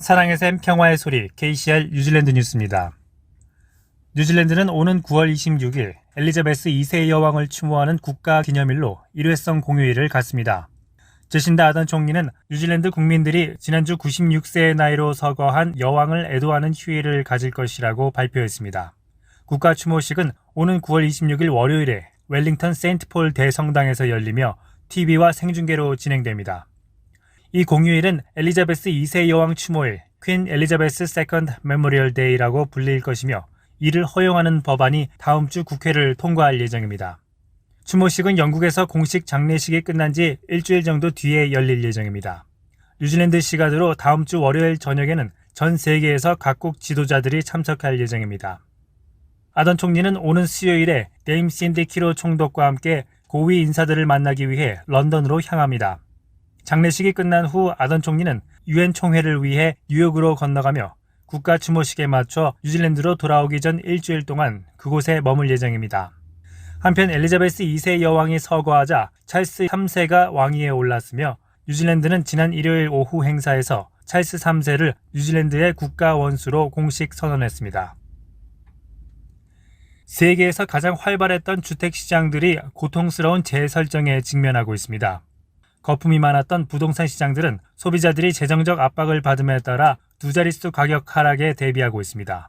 사랑의 샘 평화의 소리 KCR 뉴질랜드 뉴스입니다. 뉴질랜드는 오는 9월 26일 엘리자베스 2세 여왕을 추모하는 국가기념일로 일회성 공휴일을 갖습니다. 제신다 아던 총리는 뉴질랜드 국민들이 지난주 96세의 나이로 서거한 여왕을 애도하는 휴일을 가질 것이라고 발표했습니다. 국가 추모식은 오는 9월 26일 월요일에 웰링턴 세인트폴 대성당에서 열리며 TV와 생중계로 진행됩니다. 이 공휴일은 엘리자베스 2세 여왕 추모일 퀸 엘리자베스 세컨드 메모리얼 데이라고 불릴 것이며 이를 허용하는 법안이 다음 주 국회를 통과할 예정입니다. 추모식은 영국에서 공식 장례식이 끝난 지 일주일 정도 뒤에 열릴 예정입니다. 뉴질랜드 시간으로 다음 주 월요일 저녁에는 전 세계에서 각국 지도자들이 참석할 예정입니다. 아던 총리는 오는 수요일에 데임 신디 키로 총독과 함께 고위 인사들을 만나기 위해 런던으로 향합니다. 장례식이 끝난 후 아던 총리는 UN 총회를 위해 뉴욕으로 건너가며 국가 추모식에 맞춰 뉴질랜드로 돌아오기 전 일주일 동안 그곳에 머물 예정입니다. 한편 엘리자베스 2세 여왕이 서거하자 찰스 3세가 왕위에 올랐으며 뉴질랜드는 지난 일요일 오후 행사에서 찰스 3세를 뉴질랜드의 국가 원수로 공식 선언했습니다. 세계에서 가장 활발했던 주택시장들이 고통스러운 재설정에 직면하고 있습니다. 거품이 많았던 부동산 시장들은 소비자들이 재정적 압박을 받음에 따라 두 자릿수 가격 하락에 대비하고 있습니다.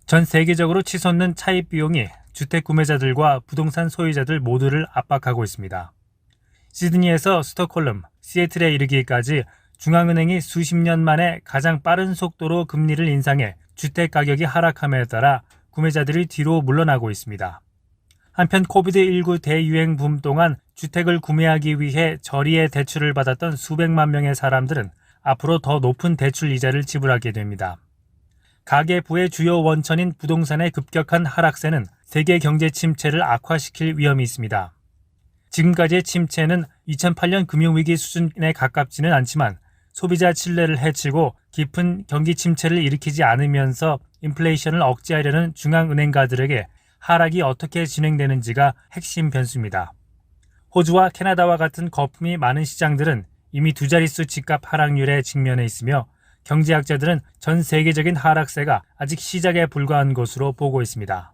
전 세계적으로 치솟는 차입 비용이 주택 구매자들과 부동산 소유자들 모두를 압박하고 있습니다. 시드니에서 스톡홀름, 시애틀에 이르기까지 중앙은행이 수십 년 만에 가장 빠른 속도로 금리를 인상해 주택 가격이 하락함에 따라 구매자들이 뒤로 물러나고 있습니다. 한편 코비드19 대유행 붐 동안 주택을 구매하기 위해 저리에 대출을 받았던 수백만 명의 사람들은 앞으로 더 높은 대출 이자를 지불하게 됩니다. 가계부의 주요 원천인 부동산의 급격한 하락세는 세계 경제 침체를 악화시킬 위험이 있습니다. 지금까지의 침체는 2008년 금융위기 수준에 가깝지는 않지만 소비자 신뢰를 해치고 깊은 경기 침체를 일으키지 않으면서 인플레이션을 억제하려는 중앙은행가들에게 하락이 어떻게 진행되는지가 핵심 변수입니다. 호주와 캐나다와 같은 거품이 많은 시장들은 이미 두 자릿수 집값 하락률에 직면해 있으며 경제학자들은 전 세계적인 하락세가 아직 시작에 불과한 것으로 보고 있습니다.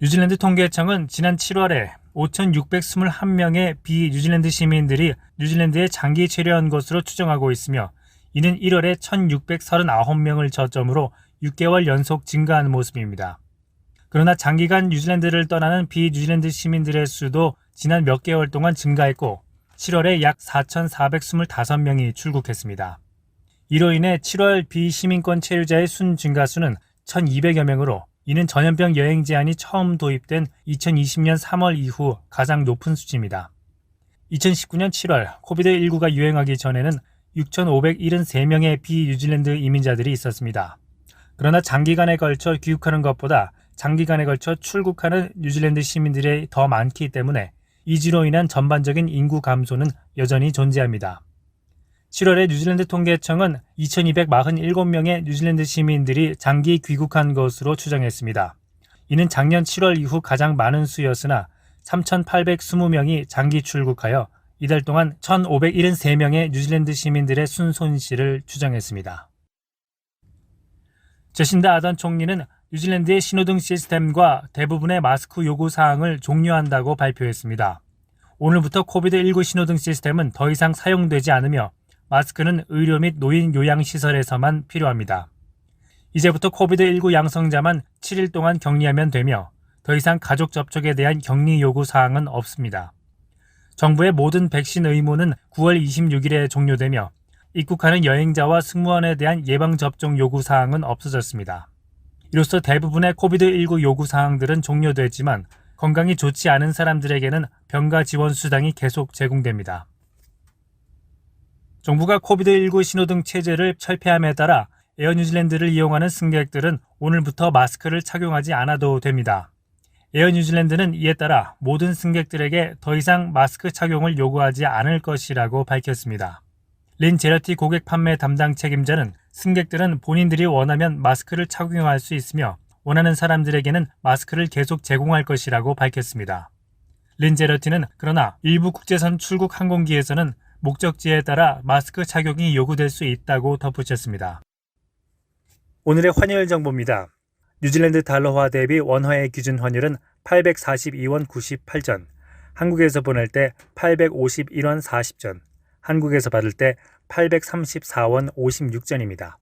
뉴질랜드 통계청은 지난 7월에 5,621명의 비뉴질랜드 시민들이 뉴질랜드에 장기 체류한 것으로 추정하고 있으며 이는 1월에 1,639명을 저점으로 6개월 연속 증가한 모습입니다. 그러나 장기간 뉴질랜드를 떠나는 비뉴질랜드 시민들의 수도 지난 몇 개월 동안 증가했고 7월에 약 4,425명이 출국했습니다. 이로 인해 7월 비시민권 체류자의 순 증가수는 1,200여 명으로 이는 전염병 여행 제한이 처음 도입된 2020년 3월 이후 가장 높은 수치입니다. 2019년 7월 코비드19가 유행하기 전에는 6,573명의 비뉴질랜드 이민자들이 있었습니다. 그러나 장기간에 걸쳐 귀국하는 것보다 장기간에 걸쳐 출국하는 뉴질랜드 시민들이 더 많기 때문에 이주로 인한 전반적인 인구 감소는 여전히 존재합니다. 7월에 뉴질랜드 통계청은 2,247명의 뉴질랜드 시민들이 장기 귀국한 것으로 추정했습니다. 이는 작년 7월 이후 가장 많은 수였으나 3,820명이 장기 출국하여 이달 동안 1,573명의 뉴질랜드 시민들의 순손실을 추정했습니다. 제신다 아던 총리는 뉴질랜드의 신호등 시스템과 대부분의 마스크 요구 사항을 종료한다고 발표했습니다. 오늘부터 코비드19 신호등 시스템은 더 이상 사용되지 않으며 마스크는 의료 및 노인 요양시설에서만 필요합니다. 이제부터 코비드19 양성자만 7일 동안 격리하면 되며 더 이상 가족 접촉에 대한 격리 요구 사항은 없습니다. 정부의 모든 백신 의무는 9월 26일에 종료되며 입국하는 여행자와 승무원에 대한 예방접종 요구 사항은 없어졌습니다. 이로써 대부분의 코비드19 요구 사항들은 종료됐지만 건강이 좋지 않은 사람들에게는 병가 지원 수당이 계속 제공됩니다. 정부가 코비드19 신호등 체제를 철폐함에 따라 에어 뉴질랜드를 이용하는 승객들은 오늘부터 마스크를 착용하지 않아도 됩니다. 에어 뉴질랜드는 이에 따라 모든 승객들에게 더 이상 마스크 착용을 요구하지 않을 것이라고 밝혔습니다. 린 제러티 고객 판매 담당 책임자는 승객들은 본인들이 원하면 마스크를 착용할 수 있으며 원하는 사람들에게는 마스크를 계속 제공할 것이라고 밝혔습니다. 린 제러티는 그러나 일부 국제선 출국 항공기에서는 목적지에 따라 마스크 착용이 요구될 수 있다고 덧붙였습니다. 오늘의 환율 정보입니다. 뉴질랜드 달러화 대비 원화의 기준 환율은 842원 98전, 한국에서 보낼 때 851원 40전, 한국에서 받을 때 834원 56전입니다.